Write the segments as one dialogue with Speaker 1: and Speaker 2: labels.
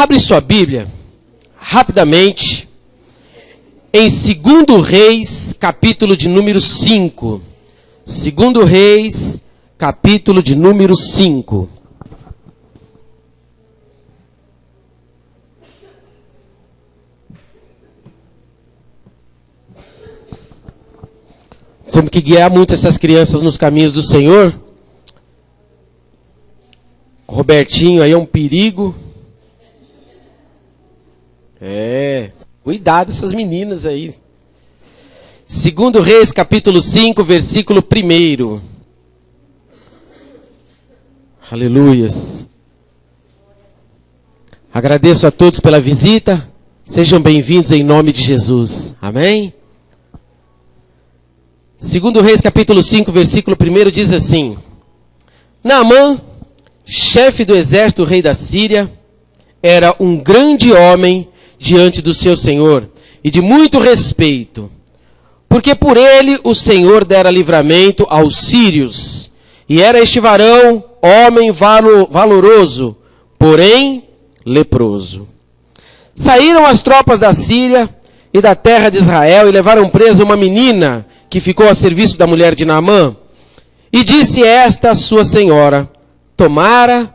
Speaker 1: Abre sua Bíblia, rapidamente, em 2 Reis, capítulo de número 5. 2 Reis, capítulo de número 5. Temos que guiar muito essas crianças nos caminhos do Senhor. O Robertinho aí é um perigo. Cuidado essas meninas aí. 2 Reis, capítulo 5, versículo 1. Aleluias. Agradeço a todos pela visita. Sejam bem-vindos em nome de Jesus. Amém? 2 Reis, capítulo 5, versículo 1 diz assim: Naamã, chefe do exército do rei da Síria, era um grande homem diante do seu senhor e de muito respeito, porque por ele o Senhor dera livramento aos sírios. E era este varão homem valoroso, porém leproso. Saíram as tropas da Síria e da terra de Israel e levaram presa uma menina que ficou a serviço da mulher de Naamã. E disse esta a sua senhora: tomara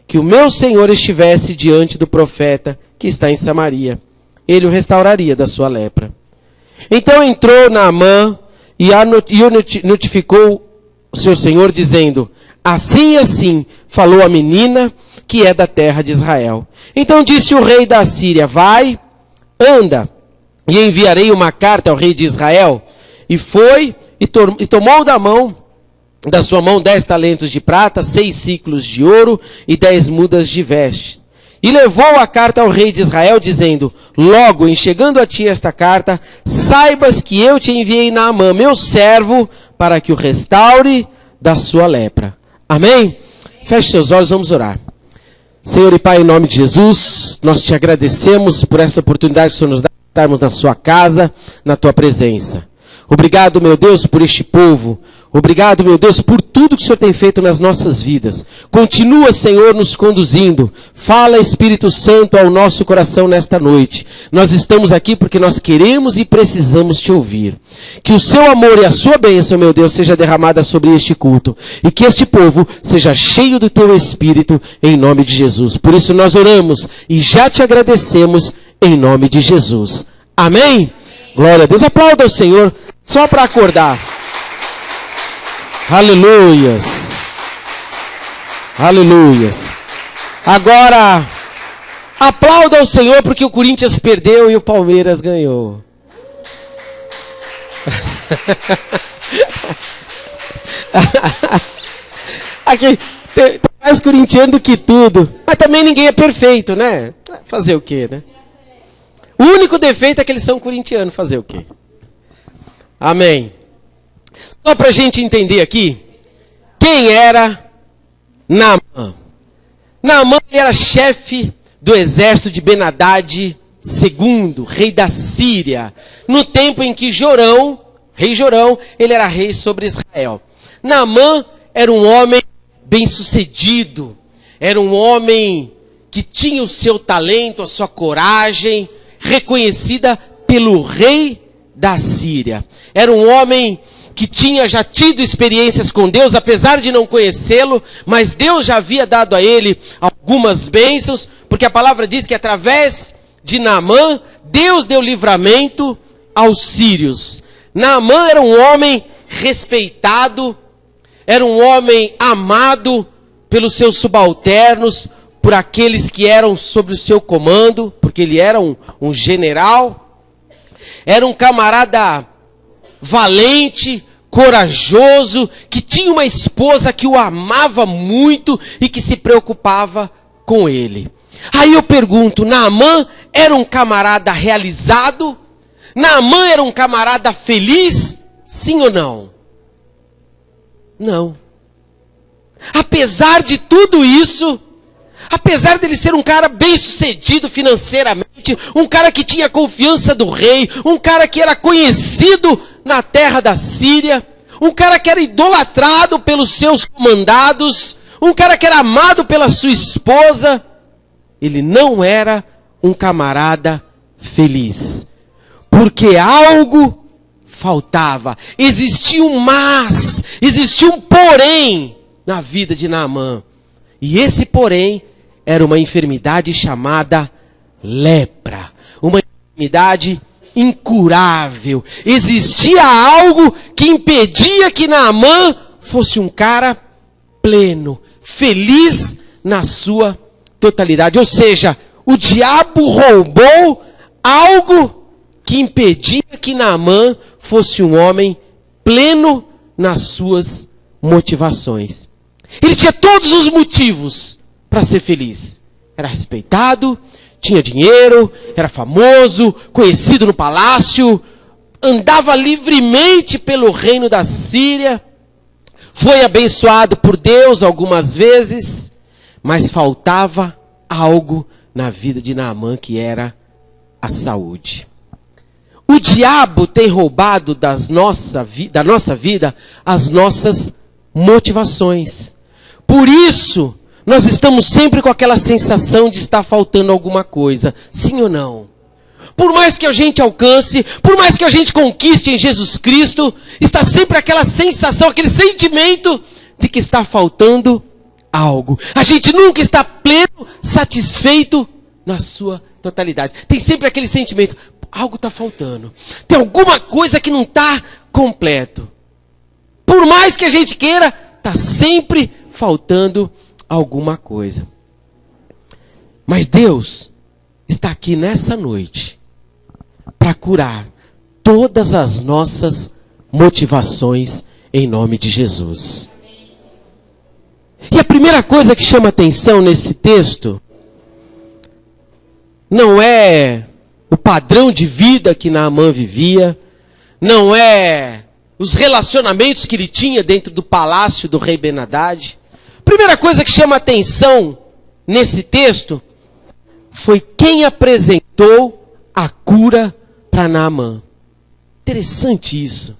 Speaker 1: que o meu senhor estivesse diante do profeta que está em Samaria. Ele o restauraria da sua lepra. Então entrou Naamã e o notificou o seu senhor, dizendo: assim e assim falou a menina que é da terra de Israel. Então disse o rei da Síria: vai, anda, e enviarei uma carta ao rei de Israel. E foi, e tomou da sua mão 10 talentos de prata, 6 ciclos de ouro e 10 mudas de veste. E levou a carta ao rei de Israel, dizendo: logo, em chegando a ti esta carta, saibas que eu te enviei Naamã, meu servo, para que o restaure da sua lepra. Amém? Feche seus olhos, vamos orar. Senhor e Pai, em nome de Jesus, nós te agradecemos por essa oportunidade que o Senhor nos dá de estarmos na sua casa, na tua presença. Obrigado, meu Deus, por este povo. Obrigado, meu Deus, por tudo que o Senhor tem feito nas nossas vidas. Continua, Senhor, nos conduzindo. Fala, Espírito Santo, ao nosso coração nesta noite. Nós estamos aqui porque nós queremos e precisamos te ouvir. Que o seu amor e a sua bênção, meu Deus, seja derramada sobre este culto. E que este povo seja cheio do teu Espírito, em nome de Jesus. Por isso nós oramos e já te agradecemos, em nome de Jesus. Amém? Glória a Deus. Aplauda o Senhor. Só para acordar. Aleluias. Aleluias. Agora, aplauda o Senhor porque o Corinthians perdeu e o Palmeiras ganhou. Aqui tem mais corintiano do que tudo. Mas também ninguém é perfeito, né? Fazer o quê, né? O único defeito é que eles são corintianos. Fazer o quê? Amém. Só para a gente entender aqui, quem era Naamã? Naamã era chefe do exército de Ben-Hadad II, rei da Síria, no tempo em que Jorão, rei Jorão, ele era rei sobre Israel. Naamã era um homem bem-sucedido, era um homem que tinha o seu talento, a sua coragem, reconhecida pelo rei da Síria. Era um homem que tinha já tido experiências com Deus, apesar de não conhecê-lo, mas Deus já havia dado a ele algumas bênçãos, porque a palavra diz que através de Naamã, Deus deu livramento aos sírios. Naamã era um homem respeitado, era um homem amado pelos seus subalternos, por aqueles que eram sob o seu comando, porque ele era um general. Era um camarada valente, corajoso, que tinha uma esposa que o amava muito e que se preocupava com ele. Aí eu pergunto, Naamã era um camarada realizado? Naamã era um camarada feliz? Sim ou não? Não. Apesar de tudo isso, apesar dele ser um cara bem-sucedido financeiramente, um cara que tinha confiança do rei, um cara que era conhecido na terra da Síria, um cara que era idolatrado pelos seus comandados, um cara que era amado pela sua esposa, ele não era um camarada feliz. Porque algo faltava. Existia um mas, existia um porém na vida de Naamã. E esse porém era uma enfermidade chamada lepra. Uma enfermidade incurável. Existia algo que impedia que Naamã fosse um cara pleno, feliz na sua totalidade. Ou seja, o diabo roubou algo que impedia que Naamã fosse um homem pleno nas suas motivações. Ele tinha todos os motivos para ser feliz. Era respeitado, tinha dinheiro, era famoso, conhecido no palácio, andava livremente pelo reino da Síria, foi abençoado por Deus algumas vezes, mas faltava algo na vida de Naamã, que era a saúde. O diabo tem roubado da nossa vida as nossas motivações. Por isso, nós estamos sempre com aquela sensação de estar faltando alguma coisa. Sim ou não? Por mais que a gente alcance, por mais que a gente conquiste em Jesus Cristo, está sempre aquela sensação, aquele sentimento de que está faltando algo. A gente nunca está pleno, satisfeito na sua totalidade. Tem sempre aquele sentimento, algo está faltando. Tem alguma coisa que não está completo. Por mais que a gente queira, está sempre faltando alguma coisa. Mas Deus está aqui nessa noite para curar todas as nossas motivações em nome de Jesus. E a primeira coisa que chama atenção nesse texto não é o padrão de vida que Naamã vivia, não é os relacionamentos que ele tinha dentro do palácio do rei Ben-Hadad. A primeira coisa que chama atenção nesse texto foi quem apresentou a cura para Naamã. Interessante isso.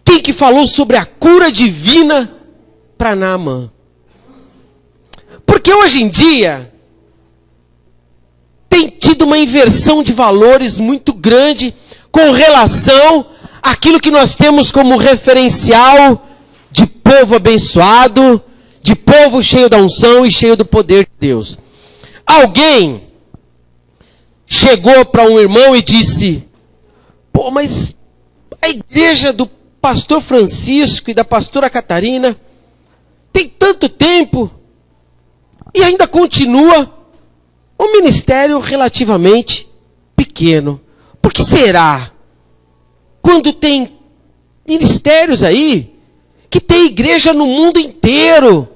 Speaker 1: Quem que falou sobre a cura divina para Naamã? Porque hoje em dia tem tido uma inversão de valores muito grande com relação àquilo que nós temos como referencial de povo abençoado, de povo cheio da unção e cheio do poder de Deus. Alguém chegou para um irmão e disse: pô, mas a igreja do pastor Francisco e da pastora Catarina tem tanto tempo e ainda continua um ministério relativamente pequeno. Por que será? Quando tem ministérios aí que tem igreja no mundo inteiro,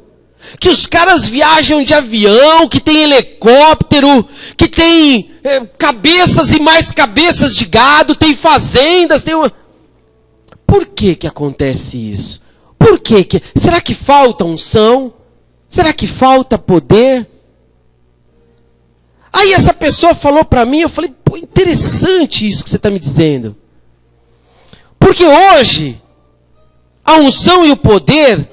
Speaker 1: que os caras viajam de avião, que tem helicóptero, que tem cabeças e mais cabeças de gado, tem fazendas, tem uma... Por que que acontece isso? Por que que... Será que falta unção? Será que falta poder? Aí essa pessoa falou para mim, eu falei, pô, interessante isso que você está me dizendo. Porque hoje, a unção e o poder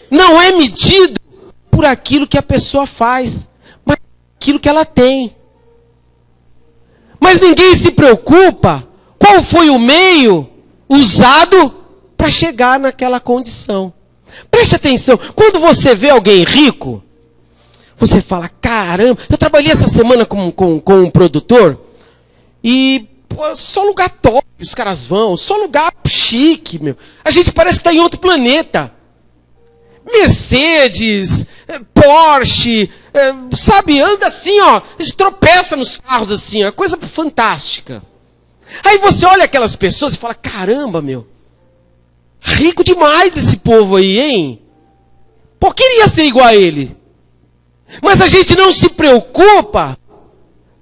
Speaker 1: não é medido por aquilo que a pessoa faz, mas aquilo que ela tem. Mas ninguém se preocupa qual foi o meio usado para chegar naquela condição. Preste atenção, quando você vê alguém rico, você fala, caramba, eu trabalhei essa semana com um produtor e pô, só lugar top os caras vão, só lugar chique, meu. A gente parece que está em outro planeta. Mercedes, Porsche, sabe, anda assim, ó, tropeça nos carros assim, ó, coisa fantástica. Aí você olha aquelas pessoas e fala, caramba, meu, rico demais esse povo aí, hein? Pô, queria ser igual a ele. Mas a gente não se preocupa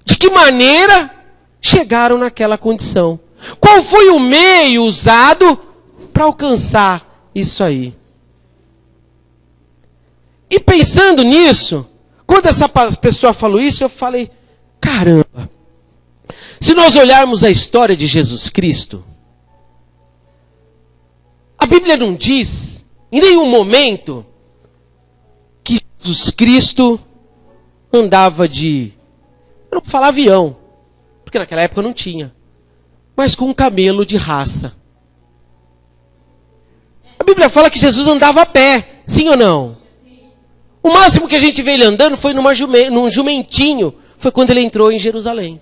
Speaker 1: de que maneira chegaram naquela condição. Qual foi o meio usado para alcançar isso aí? E pensando nisso, quando essa pessoa falou isso, eu falei, caramba, se nós olharmos a história de Jesus Cristo, a Bíblia não diz, em nenhum momento, que Jesus Cristo andava de Eu não vou falar avião, porque naquela época não tinha. Mas com um camelo de raça. A Bíblia fala que Jesus andava a pé, sim ou não? O máximo que a gente vê ele andando foi num jumentinho. Foi quando ele entrou em Jerusalém.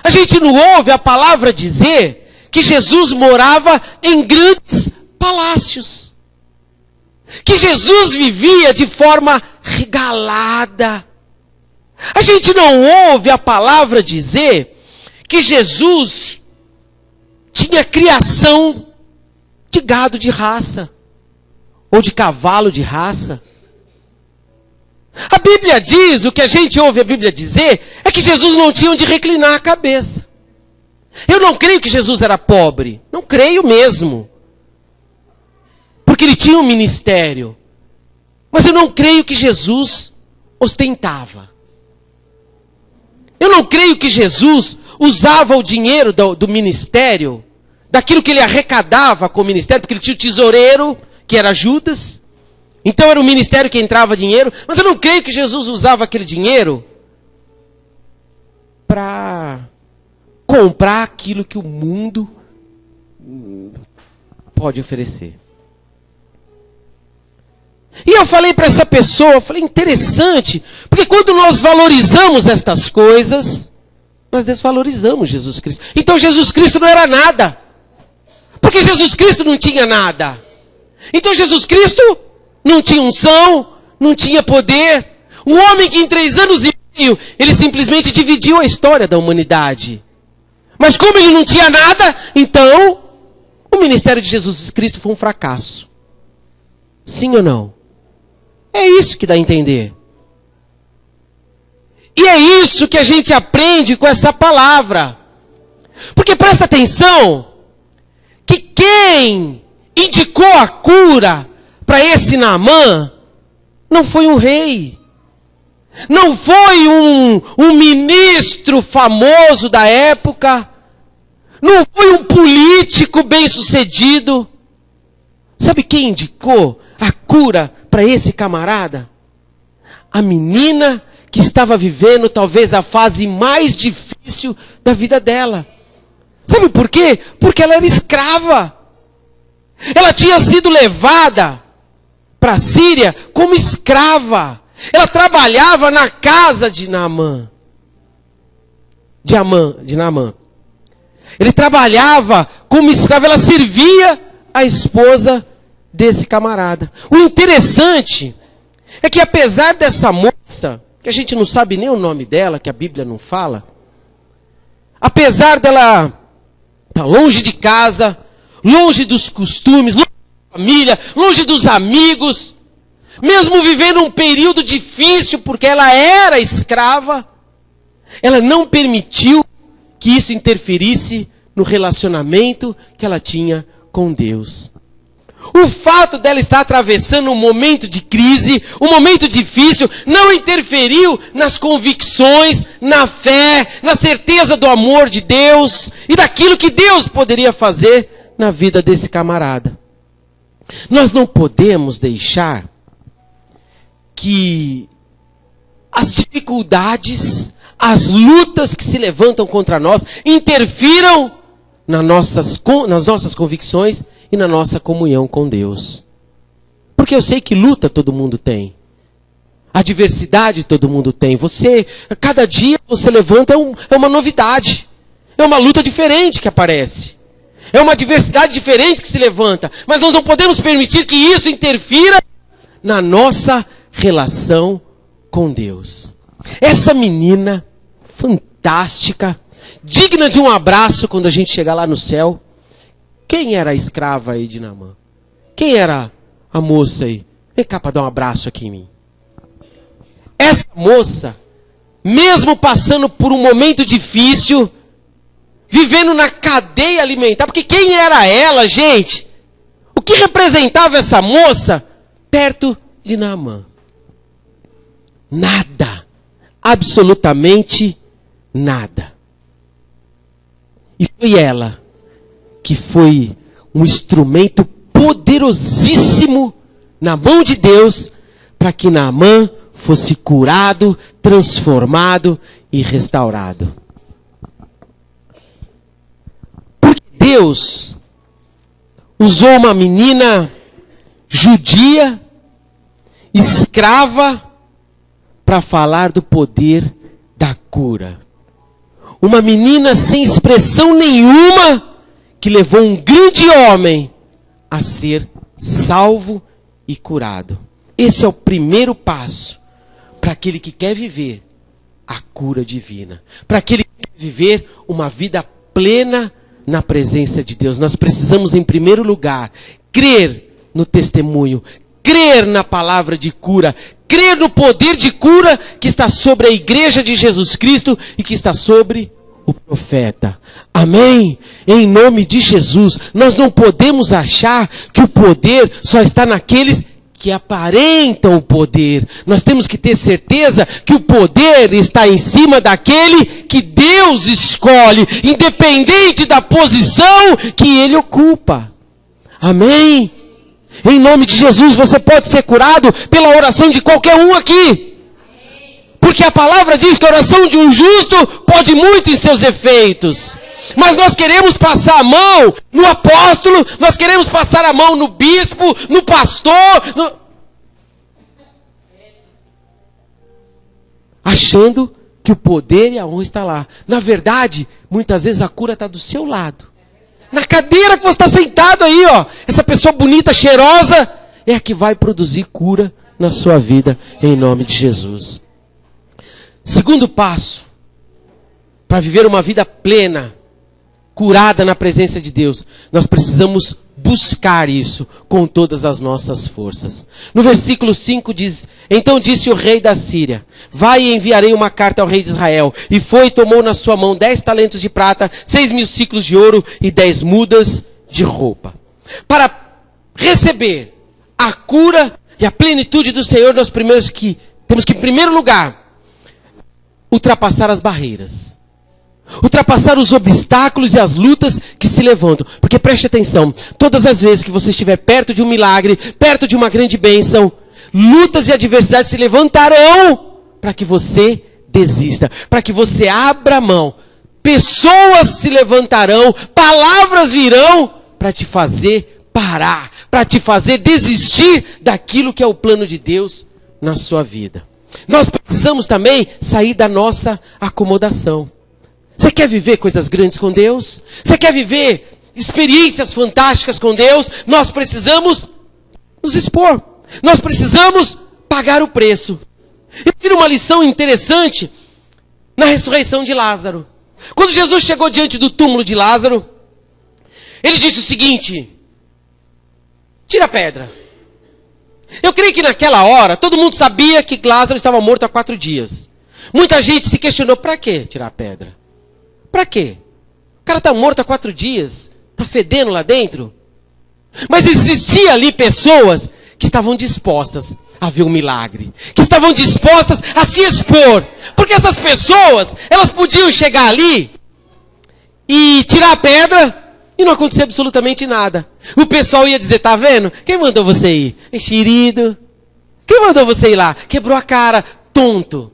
Speaker 1: A gente não ouve a palavra dizer que Jesus morava em grandes palácios. Que Jesus vivia de forma regalada. A gente não ouve a palavra dizer que Jesus tinha criação de gado de raça, ou de cavalo de raça. A Bíblia diz, o que a gente ouve a Bíblia dizer, é que Jesus não tinha onde reclinar a cabeça. Eu não creio que Jesus era pobre, não creio mesmo. Porque ele tinha um ministério. Mas eu não creio que Jesus ostentava. Eu não creio que Jesus usava o dinheiro do ministério, daquilo que ele arrecadava com o ministério, porque ele tinha o tesoureiro, que era Judas. Então era o ministério que entrava dinheiro. Mas eu não creio que Jesus usava aquele dinheiro para comprar aquilo que o mundo pode oferecer. E eu falei para essa pessoa, eu falei, interessante, porque quando nós valorizamos estas coisas, nós desvalorizamos Jesus Cristo. Então Jesus Cristo não era nada. Porque Jesus Cristo não tinha nada. Então Jesus Cristo não tinha unção, não tinha poder. O homem que em 3 anos e meio, ele simplesmente dividiu a história da humanidade. Mas como ele não tinha nada, então o ministério de Jesus Cristo foi um fracasso. Sim ou não? É isso que dá a entender. E é isso que a gente aprende com essa palavra. Porque presta atenção, que quem indicou a cura para esse Naamã não foi um rei. Não foi um ministro famoso da época. Não foi um político bem-sucedido. Sabe quem indicou a cura para esse camarada? A menina que estava vivendo talvez a fase mais difícil da vida dela. Sabe por quê? Porque ela era escrava. Ela tinha sido levada para a Síria como escrava. Ela trabalhava na casa de Naamã. De Naamã. Ele trabalhava como escrava, ela servia a esposa desse camarada. O interessante é que apesar dessa moça, que a gente não sabe nem o nome dela, que a Bíblia não fala, apesar dela estar longe de casa, longe dos costumes, longe da família, longe dos amigos, mesmo vivendo um período difícil, porque ela era escrava, ela não permitiu que isso interferisse no relacionamento que ela tinha com Deus. O fato dela estar atravessando um momento de crise, um momento difícil, não interferiu nas convicções, na fé, na certeza do amor de Deus e daquilo que Deus poderia fazer na vida desse camarada. Nós não podemos deixar que as dificuldades, as lutas que se levantam contra nós interfiram nas nossas convicções e na nossa comunhão com Deus. Porque eu sei que luta todo mundo tem. Adversidade todo mundo tem. Cada dia você levanta é uma novidade. É uma luta diferente que aparece. É uma adversidade diferente que se levanta. Mas nós não podemos permitir que isso interfira na nossa relação com Deus. Essa menina fantástica, digna de um abraço quando a gente chegar lá no céu. Quem era a escrava aí de Naamã? Quem era a moça aí? Vem cá para dar um abraço aqui em mim. Essa moça, mesmo passando por um momento difícil, vivendo na cadeia alimentar, porque quem era ela, gente? O que representava essa moça perto de Naamã? Nada. Absolutamente nada. E foi ela que foi um instrumento poderosíssimo na mão de Deus para que Naamã fosse curado, transformado e restaurado. Porque Deus usou uma menina judia, escrava, para falar do poder da cura. Uma menina sem expressão nenhuma, que levou um grande homem a ser salvo e curado. Esse é o primeiro passo para aquele que quer viver a cura divina. Para aquele que quer viver uma vida plena na presença de Deus. Nós precisamos, em primeiro lugar, crer no testemunho, crer na palavra de cura, crer no poder de cura que está sobre a igreja de Jesus Cristo e que está sobre o profeta. Amém? Em nome de Jesus. Nós não podemos achar que o poder só está naqueles que aparentam o poder. Nós temos que ter certeza que o poder está em cima daquele que Deus escolhe, independente da posição que ele ocupa. Amém? Em nome de Jesus, você pode ser curado pela oração de qualquer um aqui. Porque a palavra diz que a oração de um justo pode muito em seus efeitos. Mas nós queremos passar a mão no apóstolo, nós queremos passar a mão no bispo, no pastor, achando que o poder e a honra está lá. Na verdade, muitas vezes a cura está do seu lado. Na cadeira que você está sentado aí, ó. Essa pessoa bonita, cheirosa, é a que vai produzir cura na sua vida, em nome de Jesus. Segundo passo, para viver uma vida plena, curada na presença de Deus, nós precisamos buscar isso com todas as nossas forças. No versículo 5 diz: então disse o rei da Síria: vai e enviarei uma carta ao rei de Israel. E foi e tomou na sua mão 10 talentos de prata, 6.000 ciclos de ouro e 10 mudas de roupa. Para receber a cura e a plenitude do Senhor, nós temos que, em primeiro lugar, ultrapassar as barreiras. Ultrapassar os obstáculos e as lutas que se levantam. Porque preste atenção, todas as vezes que você estiver perto de um milagre, perto de uma grande bênção, lutas e adversidades se levantarão para que você desista, para que você abra a mão. Pessoas se levantarão, palavras virão para te fazer parar, para te fazer desistir daquilo que é o plano de Deus na sua vida. Nós precisamos também sair da nossa acomodação. Você quer viver coisas grandes com Deus? Você quer viver experiências fantásticas com Deus? Nós precisamos nos expor. Nós precisamos pagar o preço. Eu tiro uma lição interessante na ressurreição de Lázaro. Quando Jesus chegou diante do túmulo de Lázaro, ele disse o seguinte: tira a pedra. Eu creio que naquela hora, todo mundo sabia que Lázaro estava morto há 4 dias. Muita gente se questionou: para que tirar a pedra? Para quê? O cara está morto há 4 dias, está fedendo lá dentro. Mas existia ali pessoas que estavam dispostas a ver um milagre, que estavam dispostas a se expor. Porque essas pessoas, elas podiam chegar ali e tirar a pedra e não acontecer absolutamente nada. O pessoal ia dizer: tá vendo? Quem mandou você ir? Enxerido. Quem mandou você ir lá? Quebrou a cara, tonto.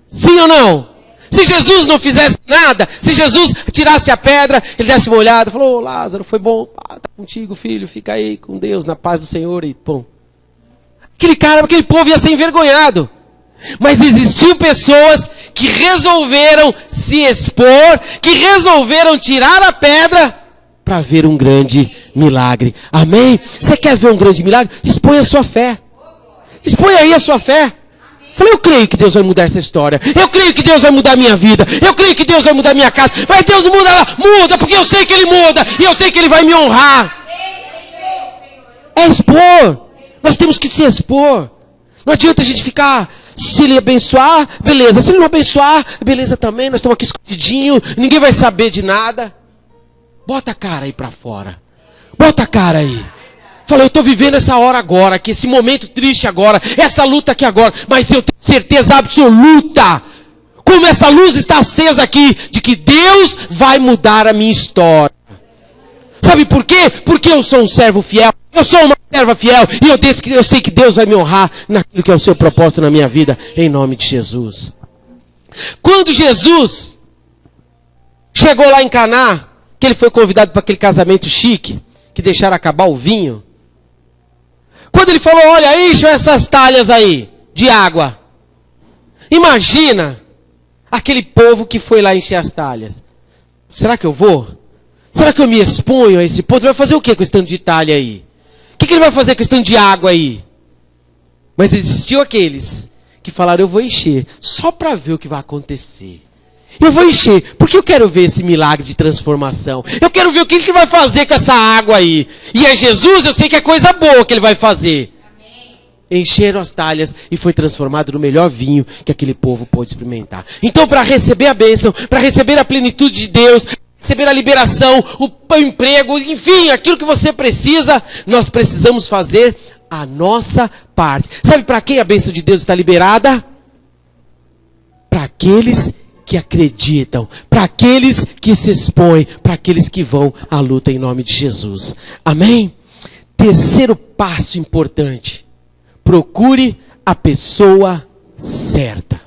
Speaker 1: Sim ou não? Se Jesus não fizesse nada, se Jesus tirasse a pedra, ele desse uma olhada, falou: Lázaro, foi bom, tá contigo, filho, fica aí com Deus, na paz do Senhor, e pum. Aquele povo ia ser envergonhado. Mas existiam pessoas que resolveram se expor, que resolveram tirar a pedra para ver um grande milagre. Amém? Você quer ver um grande milagre? Exponha a sua fé. Exponha aí a sua fé. Falei: eu creio que Deus vai mudar essa história. Eu creio que Deus vai mudar a minha vida. Eu creio que Deus vai mudar a minha casa. Mas Deus não muda, muda, porque eu sei que Ele muda. E eu sei que Ele vai me honrar. É expor. Nós temos que se expor. Não adianta a gente ficar: se Ele abençoar, beleza. Se Ele não abençoar, beleza também. Nós estamos aqui escondidinho. Ninguém vai saber de nada. Bota a cara aí para fora. Bota a cara aí. Fala: eu estou vivendo essa hora agora, que esse momento triste agora, essa luta aqui agora, mas eu tenho certeza absoluta, como essa luz está acesa aqui, de que Deus vai mudar a minha história. Sabe por quê? Porque eu sou um servo fiel, eu sou uma serva fiel, e eu sei que Deus vai me honrar naquilo que é o seu propósito na minha vida, em nome de Jesus. Quando Jesus chegou lá em Caná, que ele foi convidado para aquele casamento chique, que deixaram acabar o vinho. Quando ele falou, olha, encham essas talhas aí de água. Imagina aquele povo que foi lá encher as talhas. Será que eu vou? Será que eu me exponho a esse povo? Ele vai fazer o que com esse tanto de talha aí? O que ele vai fazer com esse tanto de água aí? Mas existiu aqueles que falaram, eu vou encher, só para ver o que vai acontecer. Eu vou encher, porque eu quero ver esse milagre de transformação. Eu quero ver o que ele vai fazer com essa água aí. E é Jesus, eu sei que é coisa boa que ele vai fazer. Amém. Encheram as talhas e foi transformado no melhor vinho que aquele povo pôde experimentar. Então, para receber a bênção, para receber a plenitude de Deus, receber a liberação, o emprego, enfim, aquilo que você precisa, nós precisamos fazer a nossa parte. Sabe para quem a bênção de Deus está liberada? Para aqueles que acreditam, para aqueles que se expõem, para aqueles que vão à luta em nome de Jesus. Amém? Terceiro passo importante. Procure a pessoa certa.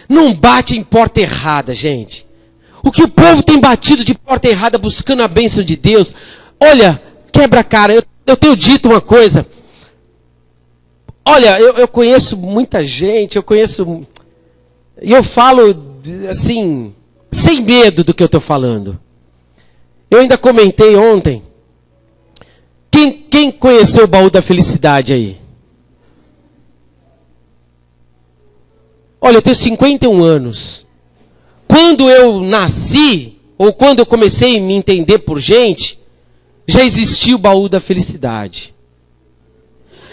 Speaker 1: Não bate em porta errada, gente. O que o povo tem batido de porta errada buscando a bênção de Deus, olha, quebra a cara. Eu tenho dito uma coisa. Olha, eu conheço muita gente, e eu falo, assim, sem medo do que eu estou falando. Eu ainda comentei ontem. Quem conheceu o baú da felicidade aí? Olha, eu tenho 51 anos. Quando eu nasci, ou quando eu comecei a me entender por gente, já existia o baú da felicidade.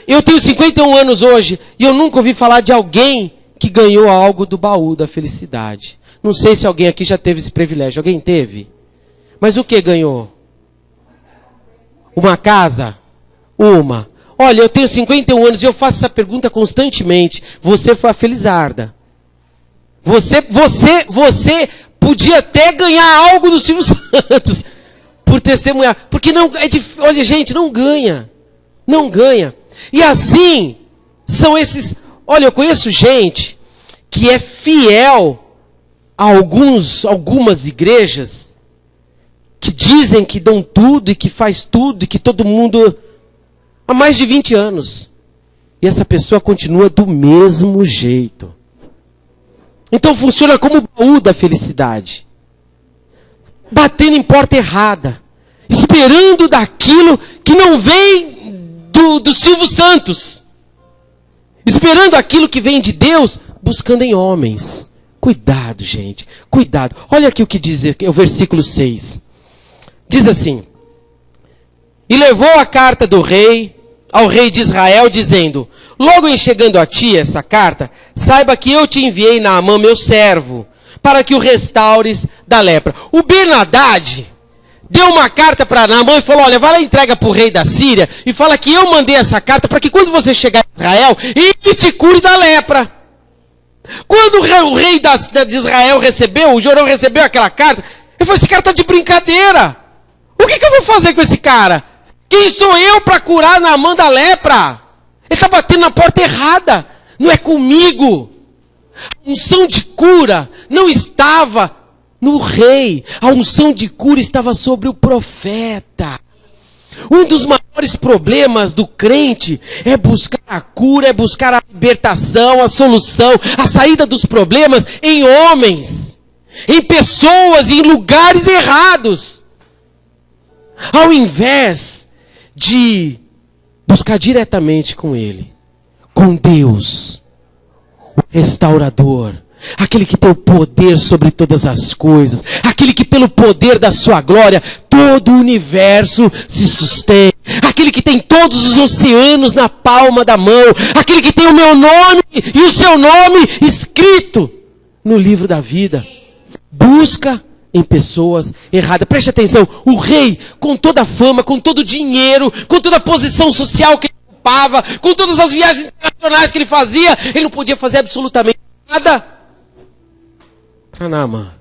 Speaker 1: Eu tenho 51 anos hoje, e eu nunca ouvi falar de alguém que ganhou algo do baú da felicidade. Não sei se alguém aqui já teve esse privilégio. Alguém teve? Mas o que ganhou? Uma casa? Uma. Olha, eu tenho 51 anos e eu faço essa pergunta constantemente. Você foi a felizarda. Você podia até ganhar algo do Silvio Santos por testemunhar. Porque não é difícil. Olha, gente, não ganha. Não ganha. E assim são esses. Olha, eu conheço gente que é fiel a algumas igrejas que dizem que dão tudo e que faz tudo e que todo mundo há mais de 20 anos. E essa pessoa continua do mesmo jeito. Então funciona como o baú da felicidade. Batendo em porta errada. Esperando daquilo que não vem do Silvio Santos. Esperando aquilo que vem de Deus, buscando em homens. Cuidado, gente. Cuidado. Olha aqui o que diz o versículo 6. Diz assim. E levou a carta do rei ao rei de Israel, dizendo: logo em chegando a ti essa carta, saiba que eu te enviei Naamã, meu servo, para que o restaures da lepra. O Ben-Hadad deu uma carta para Naamã e falou: olha, vai lá e entrega para o rei da Síria e fala que eu mandei essa carta para que quando você chegar em Israel, ele te cure da lepra. Quando o rei de Israel recebeu, o Jorão recebeu aquela carta, ele falou: esse cara está de brincadeira. O que eu vou fazer com esse cara? Quem sou eu para curar Naamã da lepra? Ele está batendo na porta errada. Não é comigo. A unção de cura não estava no rei. A unção de cura estava sobre o profeta. Um dos maiores problemas do crente é buscar a cura, é buscar a libertação, a solução, a saída dos problemas em homens, em pessoas, em lugares errados. Ao invés de buscar diretamente com Ele, com Deus, o restaurador, aquele que tem o poder sobre todas as coisas, aquele que pelo poder da sua glória, todo o universo se sustém, aquele que tem todos os oceanos na palma da mão, aquele que tem o meu nome e o seu nome escrito no livro da vida. Busca em pessoas erradas. Preste atenção, o rei, com toda a fama, com todo o dinheiro, com toda a posição social que ele ocupava, com todas as viagens internacionais que ele fazia, ele não podia fazer absolutamente nada para Naamã.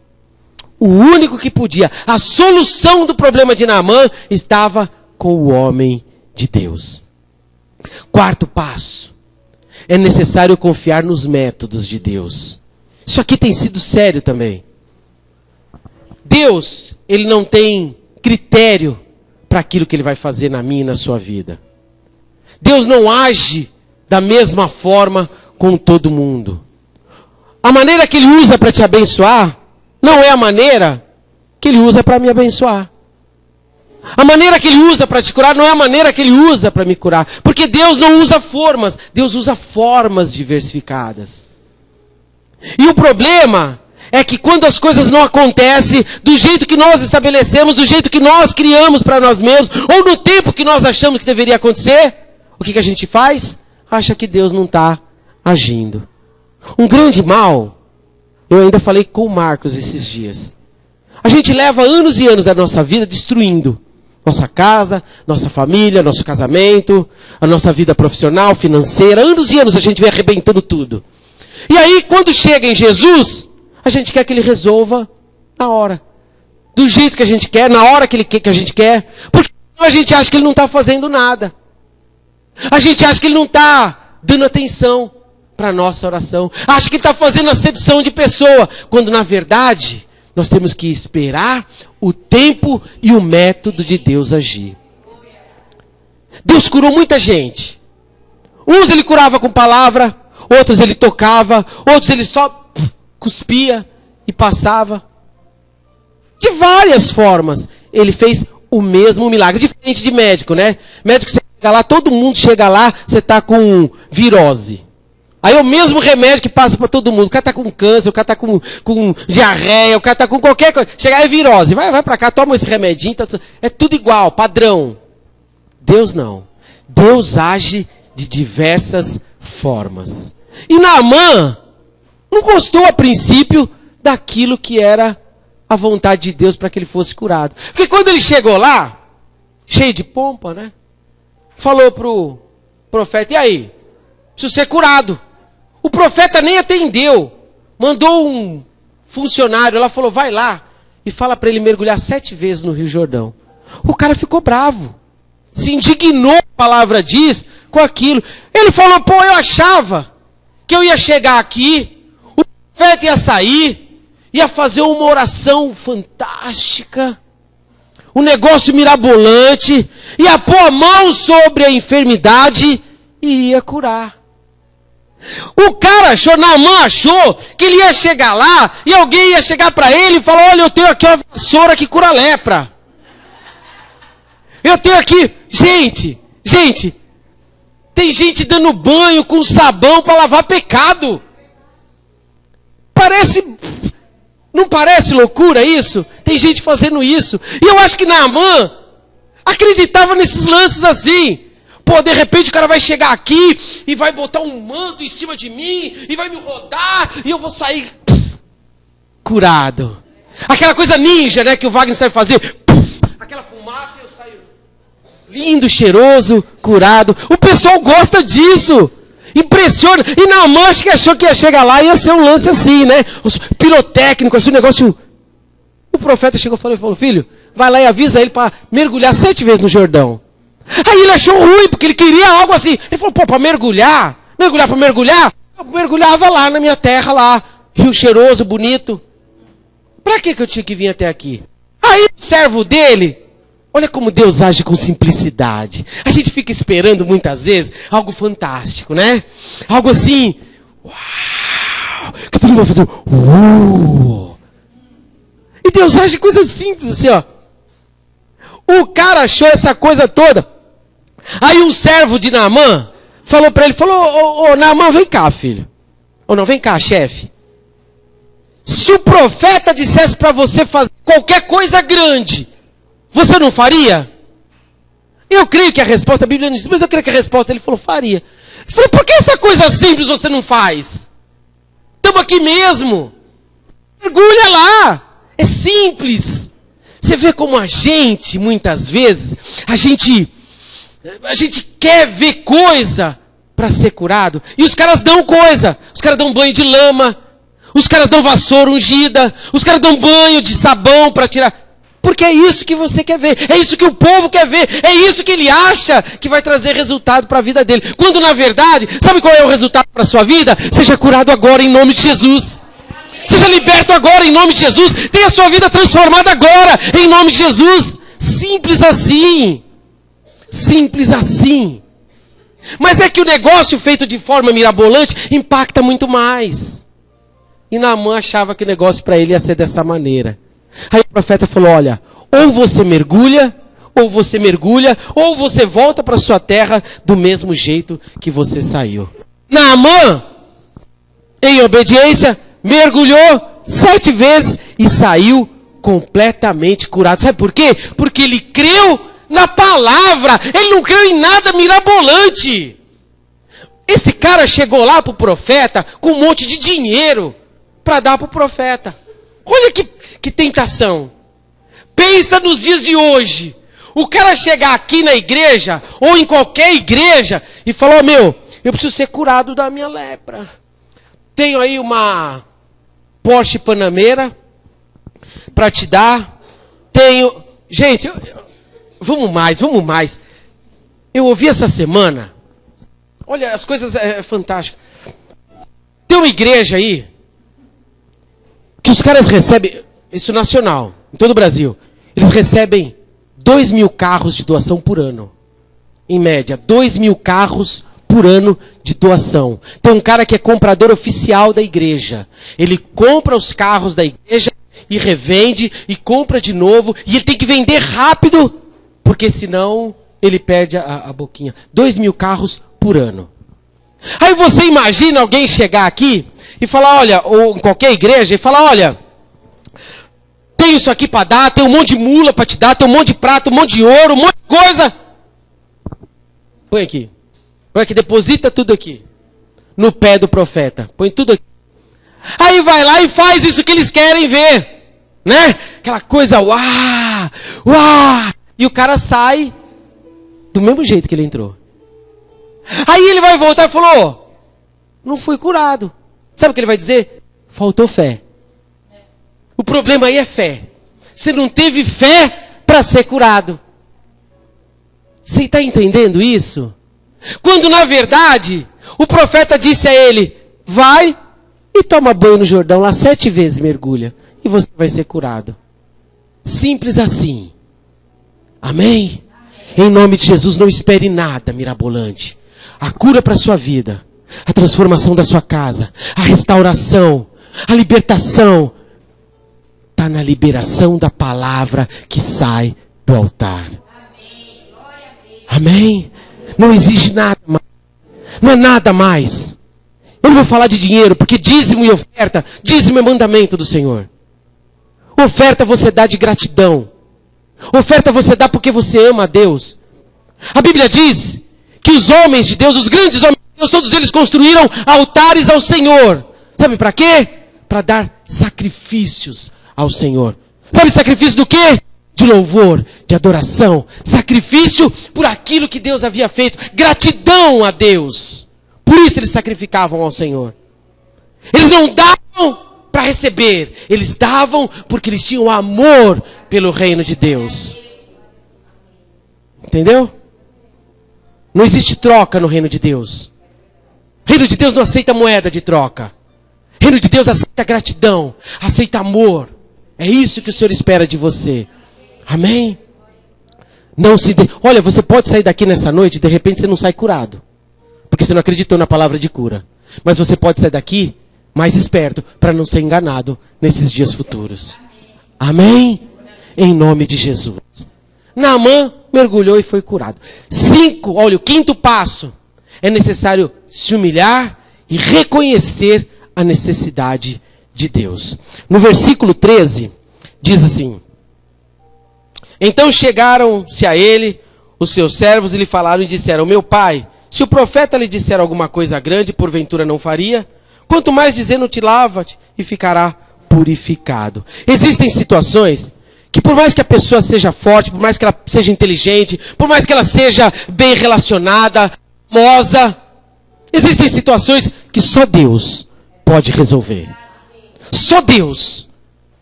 Speaker 1: O único que podia, a solução do problema de Naamã estava com o homem de Deus. Quarto passo, é necessário confiar nos métodos de Deus. Isso aqui tem sido sério também. Deus, Ele não tem critério para aquilo que Ele vai fazer na minha e na sua vida. Deus não age da mesma forma com todo mundo. A maneira que Ele usa para te abençoar, não é a maneira que Ele usa para me abençoar. A maneira que Ele usa para te curar, não é a maneira que Ele usa para me curar. Porque Deus não usa formas, Deus usa formas diversificadas. E o problema é que quando as coisas não acontecem do jeito que nós estabelecemos, do jeito que nós criamos para nós mesmos, ou no tempo que nós achamos que deveria acontecer, o que a gente faz? Acha que Deus não está agindo. Um grande mal, eu ainda falei com o Marcos esses dias. A gente leva anos e anos da nossa vida destruindo nossa casa, nossa família, nosso casamento, a nossa vida profissional, financeira. Anos e anos a gente vem arrebentando tudo. E aí, quando chega em Jesus, a gente quer que Ele resolva na hora. Do jeito que a gente quer, na hora que a gente quer. Porque a gente acha que Ele não está fazendo nada. A gente acha que Ele não está dando atenção para a nossa oração. Acha que Ele está fazendo acepção de pessoa. Quando, na verdade, nós temos que esperar o tempo e o método de Deus agir. Deus curou muita gente. Uns Ele curava com palavra, outros Ele tocava, outros Ele só cuspia e passava. De várias formas, Ele fez o mesmo milagre. Diferente de médico, né? Médico, você chega lá, todo mundo chega lá, você está com virose. Aí é o mesmo remédio que passa para todo mundo. O cara está com câncer, o cara está com diarreia, o cara está com qualquer coisa. Chega aí, é virose. Vai para cá, toma esse remedinho. Tá, é tudo igual, padrão. Deus não. Deus age de diversas formas. E Naamã não gostou a princípio daquilo que era a vontade de Deus para que ele fosse curado. Porque quando ele chegou lá, cheio de pompa, né? Falou para o profeta, e aí? Preciso ser curado. O profeta nem atendeu. Mandou um funcionário lá, falou, vai lá e fala para ele mergulhar 7 vezes no Rio Jordão. O cara ficou bravo. Se indignou, a palavra diz, com aquilo. Ele falou, pô, eu achava que eu ia chegar aqui, o profeta ia sair, ia fazer uma oração fantástica, um negócio mirabolante, ia pôr a mão sobre a enfermidade e ia curar. O cara achou, Naamã achou que ele ia chegar lá e alguém ia chegar para ele e falar, olha, eu tenho aqui uma vassoura que cura lepra. Eu tenho aqui, gente, tem gente dando banho com sabão para lavar pecado. Não parece loucura isso? Tem gente fazendo isso. E eu acho que Naamã acreditava nesses lances assim. Pô, de repente o cara vai chegar aqui e vai botar um manto em cima de mim e vai me rodar e eu vou sair curado. Aquela coisa ninja, né, que o Wagner sabe fazer. Aquela fumaça e eu saio lindo, cheiroso, curado. O pessoal gosta disso. Impressiona. E Naamã acho que achou que ia chegar lá e ia ser um lance assim, né? Pirotécnico, assim, um negócio. O profeta chegou e falou, filho, vai lá e avisa ele para mergulhar 7 vezes no Jordão. Aí ele achou ruim, porque ele queria algo assim. Ele falou, pô, para mergulhar? Para mergulhar? Eu mergulhava lá na minha terra, lá. Rio cheiroso, bonito. Para que eu tinha que vir até aqui? Aí o servo dele, olha como Deus age com simplicidade. A gente fica esperando muitas vezes algo fantástico, né? Algo assim, uau, que todo mundo vai fazer, uau. E Deus age coisas simples assim, ó. O cara achou essa coisa toda. Aí um servo de Naamã falou para ele, ô Naamã, vem cá, filho. Ou não, vem cá, chefe. Se o profeta dissesse para você fazer qualquer coisa grande, você não faria? Eu creio que a resposta, a Bíblia não diz, mas eu creio que a resposta, ele falou, faria. Eu falei, por que essa coisa simples você não faz? Estamos aqui mesmo. Mergulha lá. É simples. Você vê como a gente, muitas vezes, a gente quer ver coisa para ser curado. E os caras dão coisa. Os caras dão banho de lama. Os caras dão vassoura ungida. Os caras dão banho de sabão para tirar. Porque é isso que você quer ver. É isso que o povo quer ver. É isso que ele acha que vai trazer resultado para a vida dele. Quando na verdade, sabe qual é o resultado para a sua vida? Seja curado agora em nome de Jesus. Seja liberto agora em nome de Jesus. Tenha a sua vida transformada agora em nome de Jesus. Simples assim. Simples assim. Mas é que o negócio feito de forma mirabolante impacta muito mais. E Naamã achava que o negócio para ele ia ser dessa maneira. Aí o profeta falou, olha, ou você mergulha, ou você volta para sua terra do mesmo jeito que você saiu. Naamã, em obediência, mergulhou 7 vezes e saiu completamente curado. Sabe por quê? Porque ele creu na palavra. Ele não creu em nada mirabolante. Esse cara chegou lá para o profeta com um monte de dinheiro para dar para o profeta. Olha que tentação. Pensa nos dias de hoje. O cara chegar aqui na igreja, ou em qualquer igreja, e falar, meu, eu preciso ser curado da minha lepra. Tenho aí uma Porsche Panamera para te dar. Tenho... Gente, vamos mais. Eu ouvi essa semana. Olha, as coisas é fantásticas. Tem uma igreja aí que os caras recebem, isso nacional, em todo o Brasil, eles recebem 2.000 carros de doação por ano. Em média, 2.000 carros por ano de doação. Tem um cara que é comprador oficial da igreja. Ele compra os carros da igreja e revende e compra de novo. E ele tem que vender rápido, porque senão ele perde a boquinha. 2.000 carros por ano. Aí você imagina alguém chegar aqui e falar, olha, ou em qualquer igreja, e falar, olha, tem isso aqui para dar, tem um monte de mula para te dar, tem um monte de prata, um monte de ouro, um monte de coisa. Põe aqui, deposita tudo aqui, no pé do profeta, põe tudo aqui. Aí vai lá e faz isso que eles querem ver, né? Aquela coisa, uau, e o cara sai do mesmo jeito que ele entrou. Aí ele vai voltar e falou, não fui curado. Sabe o que ele vai dizer? Faltou fé. O problema aí é fé. Você não teve fé para ser curado. Você está entendendo isso? Quando na verdade, o profeta disse a ele, vai e toma banho no Jordão, lá 7 vezes mergulha, e você vai ser curado. Simples assim. Amém? Em nome de Jesus, não espere nada mirabolante. A cura para a sua vida, a transformação da sua casa, a restauração, a libertação, está na liberação da palavra que sai do altar. Amém? Não exige nada mais. Não é nada mais. Eu não vou falar de dinheiro, porque dízimo e oferta, dízimo é mandamento do Senhor. Oferta você dá de gratidão. Oferta você dá porque você ama a Deus. A Bíblia diz que os homens de Deus, os grandes homens de Deus, todos eles construíram altares ao Senhor. Sabe para quê? Para dar sacrifícios ao Senhor. Sabe sacrifício do quê? De louvor, de adoração. Sacrifício por aquilo que Deus havia feito. Gratidão a Deus. Por isso eles sacrificavam ao Senhor. Eles não davam para receber. Eles davam porque eles tinham amor pelo reino de Deus. Entendeu? Não existe troca no reino de Deus. O reino de Deus não aceita moeda de troca. O reino de Deus aceita gratidão, aceita amor. É isso que o Senhor espera de você. Amém? Não se dê... Olha, você pode sair daqui nessa noite e de repente você não sai curado. Porque você não acreditou na palavra de cura. Mas você pode sair daqui mais esperto para não ser enganado nesses dias futuros. Amém? Em nome de Jesus. Naamã mergulhou e foi curado. 5, olha, o 5º passo. É necessário se humilhar e reconhecer a necessidade de Deus. No versículo 13, diz assim: então chegaram-se a ele os seus servos e lhe falaram e disseram: meu pai, se o profeta lhe disser alguma coisa grande, porventura não faria? Quanto mais dizendo-te, lava-te e ficará purificado. Existem situações que por mais que a pessoa seja forte, por mais que ela seja inteligente, por mais que ela seja bem relacionada, famosa, existem situações que só Deus pode resolver. Só Deus.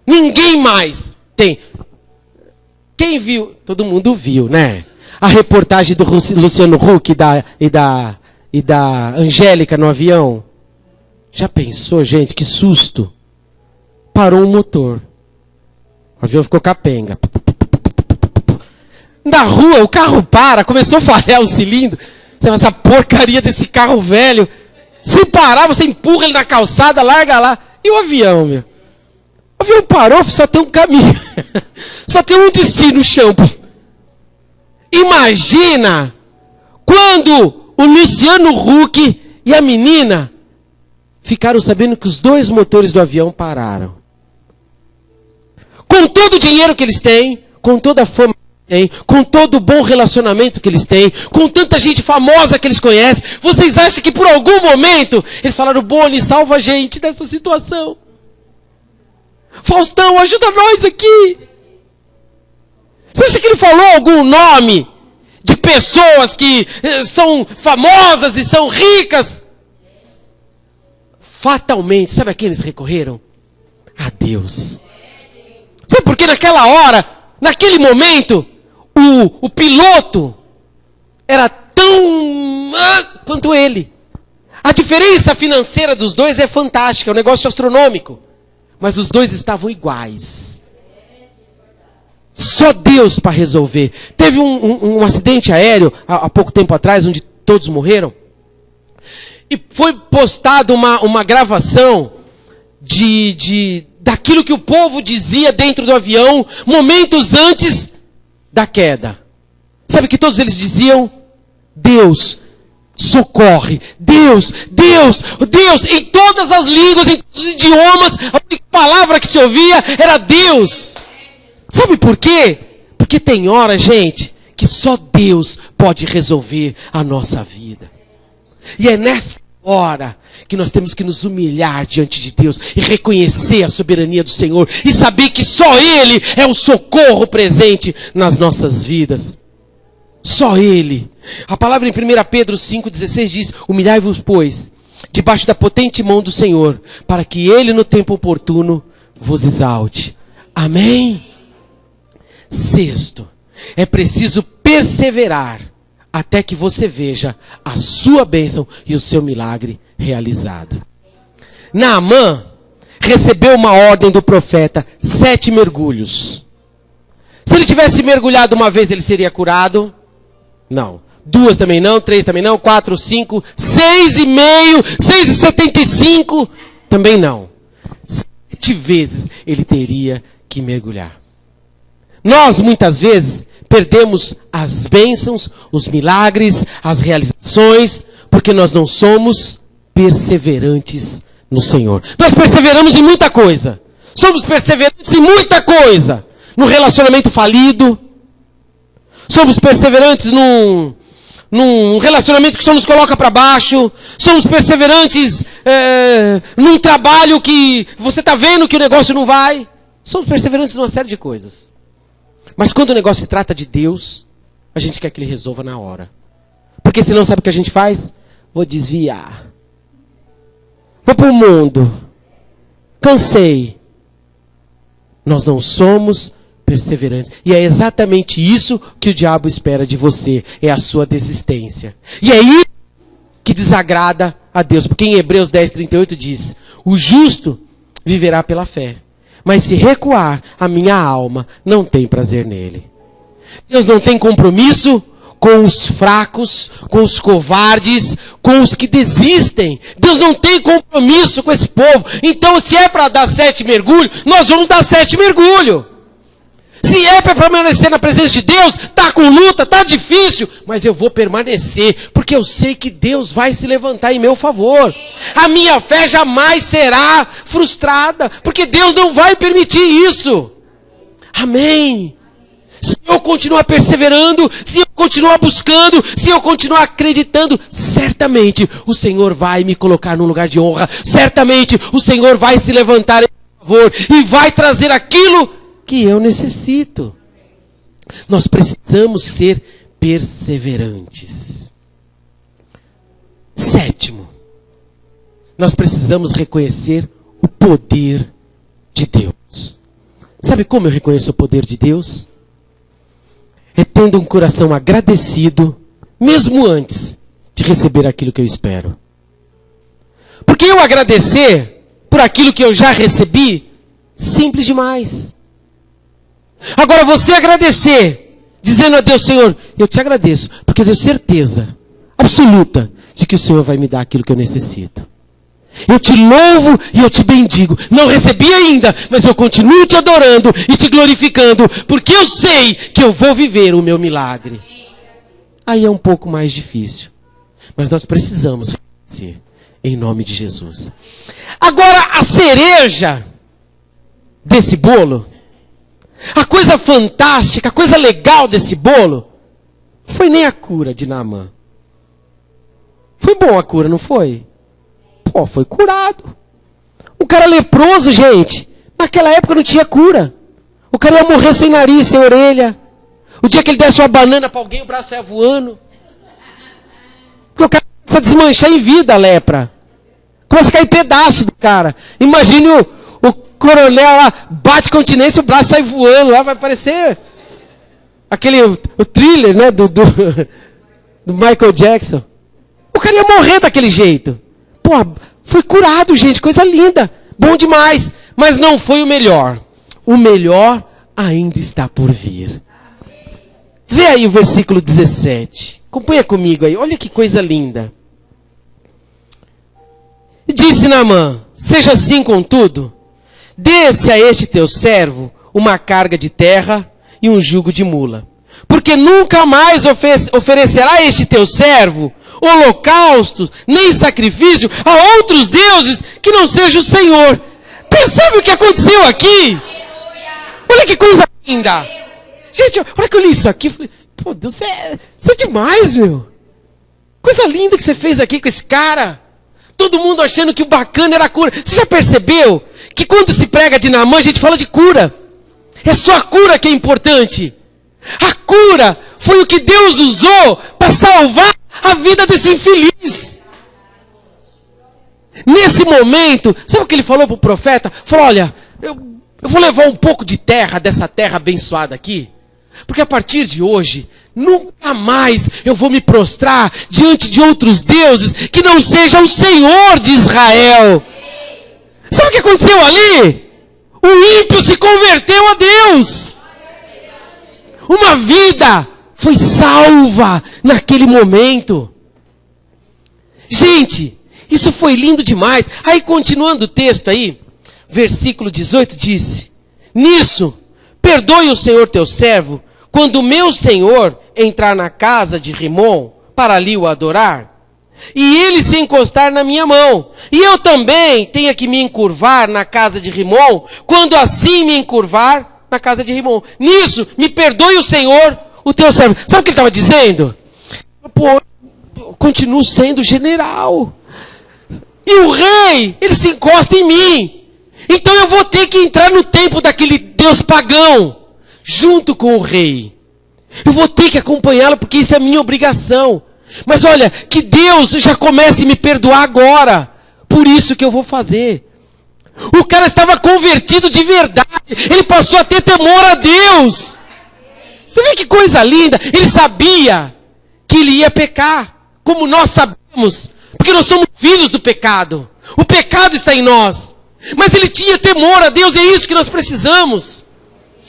Speaker 1: Ninguém mais tem. Quem viu? Todo mundo viu, né? A reportagem do Luciano Huck e da Angélica no avião. Já pensou, gente? Que susto. parou o motor. O avião ficou capenga. Na rua, o carro para, começou a falhar o cilindro. Essa porcaria desse carro velho. Se parar, você empurra ele na calçada, larga lá. E o avião, meu? O avião parou, só tem um caminho. Só tem um destino, o chão. Imagina quando o Luciano Huck e a menina ficaram sabendo que os 2 motores do avião pararam. Com todo o dinheiro que eles têm, com toda a fama que eles têm, com todo o bom relacionamento que eles têm, com tanta gente famosa que eles conhecem, vocês acham que por algum momento eles falaram: Boni, salva a gente dessa situação? Faustão, ajuda nós aqui. Você acha que ele falou algum nome de pessoas que são famosas e são ricas? Fatalmente, sabe a quem eles recorreram? A Deus. Sabe por que naquela hora, naquele momento, o piloto era tão quanto ele. A diferença financeira dos dois é fantástica, é um negócio astronômico. Mas os dois estavam iguais. Só Deus para resolver. Teve um acidente aéreo há pouco tempo atrás, onde todos morreram. E foi postada uma gravação daquilo que o povo dizia dentro do avião, momentos antes da queda. Sabe o que todos eles diziam? Deus, socorre. Deus, Deus, Deus. Em todas as línguas, em todos os idiomas, a única palavra que se ouvia era Deus. Sabe por quê? Porque tem hora, gente, que só Deus pode resolver a nossa vida. E é nessa hora que nós temos que nos humilhar diante de Deus e reconhecer a soberania do Senhor e saber que só Ele é o socorro presente nas nossas vidas. Só Ele. A palavra em 1 Pedro 5,16 diz: humilhai-vos, pois, debaixo da potente mão do Senhor, para que Ele no tempo oportuno vos exalte. Amém? Sexto, é preciso perseverar até que você veja a sua bênção e o seu milagre realizado. Naamã recebeu uma ordem do profeta: 7 mergulhos. Se ele tivesse mergulhado uma vez, ele seria curado? Não. 2 também não, 3 também não, 4, 5, 6,5, 6,75 também não. 7 vezes ele teria que mergulhar. Nós, muitas vezes, perdemos as bênçãos, os milagres, as realizações, porque nós não somos perseverantes no Senhor. Nós perseveramos em muita coisa. Somos perseverantes em muita coisa. No relacionamento falido. Somos perseverantes num relacionamento que só nos coloca para baixo. Somos perseverantes num trabalho que você está vendo que o negócio não vai. Somos perseverantes numa série de coisas. Mas quando o negócio se trata de Deus, a gente quer que Ele resolva na hora. Porque senão sabe o que a gente faz? Vou desviar. Vou para o mundo. Cansei. Nós não somos perseverantes. E é exatamente isso que o diabo espera de você. É a sua desistência. E é isso que desagrada a Deus. Porque em Hebreus 10:38 diz: o justo viverá pela fé. Mas se recuar, a minha alma não tem prazer nele. Deus não tem compromisso com os fracos, com os covardes, com os que desistem. Deus não tem compromisso com esse povo. Então, se é para dar 7 mergulhos, nós vamos dar 7 mergulhos. Se é para permanecer na presença de Deus, tá com luta, tá difícil, mas eu vou permanecer, porque eu sei que Deus vai se levantar em meu favor. A minha fé jamais será frustrada, porque Deus não vai permitir isso. Amém. Se eu continuar perseverando, se eu continuar buscando, se eu continuar acreditando, certamente o Senhor vai me colocar num lugar de honra. Certamente o Senhor vai se levantar em meu favor e vai trazer aquilo que eu necessito. Nós precisamos ser perseverantes. 7º, nós precisamos reconhecer o poder de Deus. Sabe como eu reconheço o poder de Deus? É tendo um coração agradecido, mesmo antes de receber aquilo que eu espero. Porque eu agradecer por aquilo que eu já recebi, Simples demais. Agora você agradecer, dizendo a Deus: Senhor, eu te agradeço, porque eu tenho certeza absoluta de que o Senhor vai me dar aquilo que eu necessito. Eu te louvo e eu te bendigo. Não recebi ainda, mas eu continuo te adorando e te glorificando, porque eu sei que eu vou viver o meu milagre. Aí é um pouco mais difícil, mas nós precisamos reconhecer, em nome de Jesus. Agora, a cereja desse bolo, a coisa fantástica, a coisa legal desse bolo, foi nem a cura de Naamã. Foi bom a cura, não foi? Pô, foi curado. Um cara leproso, gente, naquela época não tinha cura. O cara ia morrer sem nariz, sem orelha. O dia que ele desse uma banana para alguém, o braço ia voando. Porque o cara começa a desmanchar em vida a lepra. Começa a cair pedaço do cara. Imagine o coronel lá, bate continência, o braço sai voando lá, vai parecer aquele, o Thriller, né, do Michael Jackson. O cara ia morrer daquele jeito. Pô, foi curado, gente, coisa linda, bom demais. Mas não foi o melhor. O melhor ainda está por vir. Vê aí o versículo 17. Acompanha comigo aí, olha que coisa linda. Disse Naamã: seja assim contudo, dê-se a este teu servo uma carga de terra e um jugo de mula. Porque nunca mais oferecerá este teu servo holocaustos, nem sacrifício a outros deuses que não seja o Senhor. Percebe o que aconteceu aqui? Olha que coisa linda. Gente, olha que eu li isso aqui, falei, pô, Deus, isso é demais, meu. Coisa linda que você fez aqui com esse cara. Todo mundo achando que o bacana era a cura. Você já percebeu que quando se prega de Naamã, a gente fala de cura? É só a cura que é importante. A cura foi o que Deus usou para salvar a vida desse infeliz. Nesse momento, sabe o que ele falou para o profeta? Falou: olha, eu vou levar um pouco de terra, dessa terra abençoada aqui, porque a partir de hoje, nunca mais eu vou me prostrar diante de outros deuses que não seja o Senhor de Israel. Sabe o que aconteceu ali? O ímpio se converteu a Deus. Uma vida foi salva naquele momento. Gente, isso foi lindo demais. Aí, continuando o texto aí, versículo 18 disse: nisso, perdoe o Senhor teu servo, quando o meu senhor entrar na casa de Rimom para ali o adorar, e ele se encostar na minha mão, e eu também tenha que me encurvar na casa de Rimom, quando assim me encurvar na casa de Rimom. Nisso, me perdoe o Senhor, o teu servo. Sabe o que ele estava dizendo? Pô, eu continuo sendo general. E o rei, ele se encosta em mim. Então eu vou ter que entrar no templo daquele Deus pagão, junto com o rei. Eu vou ter que acompanhá-lo, porque isso é a minha obrigação. Mas olha, que Deus já comece a me perdoar agora. Por isso que eu vou fazer. O cara estava convertido de verdade. Ele passou a ter temor a Deus. Você vê que coisa linda. Ele sabia que ele ia pecar, como nós sabemos, porque nós somos filhos do pecado. O pecado está em nós. Mas ele tinha temor a Deus. É isso que nós precisamos.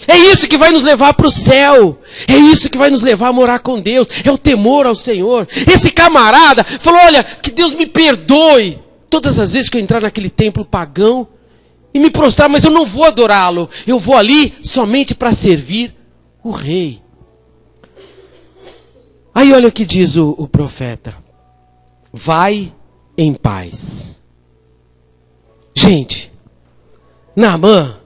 Speaker 1: É isso que vai nos levar para o céu. É isso que vai nos levar a morar com Deus. É o temor ao Senhor. Esse camarada falou: olha, que Deus me perdoe todas as vezes que eu entrar naquele templo pagão e me prostrar, mas eu não vou adorá-lo. Eu vou ali somente para servir o rei. Aí olha o que diz o profeta: vai em paz. Gente, Naamã,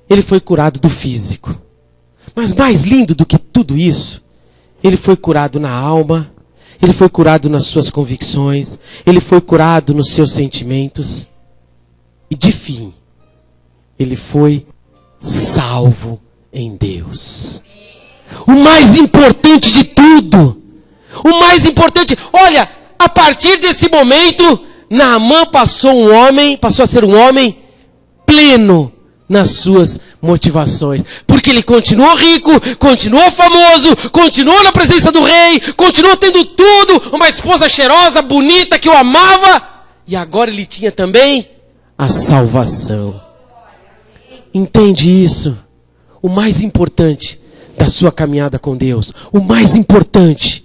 Speaker 1: ele foi curado do físico. Mas mais lindo do que tudo isso, ele foi curado na alma, ele foi curado nas suas convicções, ele foi curado nos seus sentimentos. E de fim, ele foi salvo em Deus. O mais importante de tudo, o mais importante, olha, a partir desse momento, Naamã passou a ser um homem pleno nas suas motivações, porque ele continuou rico, continuou famoso, continuou na presença do rei, continuou tendo tudo, uma esposa cheirosa, bonita, que o amava, e agora ele tinha também a salvação. Entende isso? O mais importante da sua caminhada com Deus, o mais importante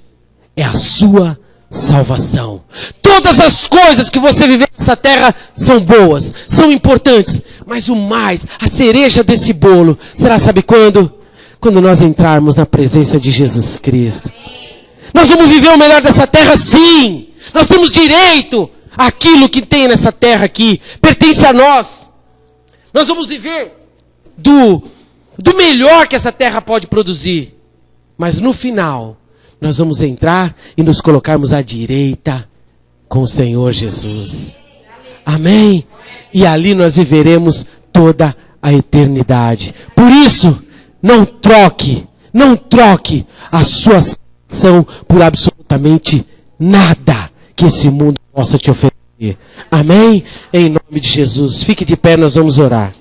Speaker 1: é a sua salvação. Todas as coisas que você viver nessa terra são boas, são importantes, mas o mais, a cereja desse bolo, será sabe quando? Quando nós entrarmos na presença de Jesus Cristo. Nós vamos viver o melhor dessa terra, sim. Nós temos direito àquilo que tem nessa terra aqui, pertence a nós. Nós vamos viver do melhor que essa terra pode produzir. Mas no final, nós vamos entrar e nos colocarmos à direita com o Senhor Jesus. Amém? E ali nós viveremos toda a eternidade. Por isso, não troque a sua salvação por absolutamente nada que esse mundo possa te oferecer. Amém? Em nome de Jesus. Fique de pé, nós vamos orar.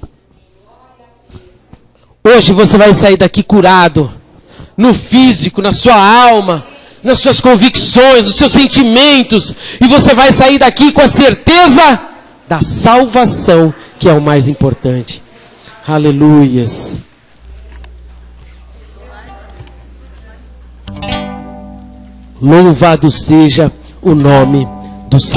Speaker 1: Hoje você vai sair daqui curado. No físico, na sua alma, nas suas convicções, nos seus sentimentos. E você vai sair daqui com a certeza da salvação, que é o mais importante. Aleluias. Louvado seja o nome do Senhor.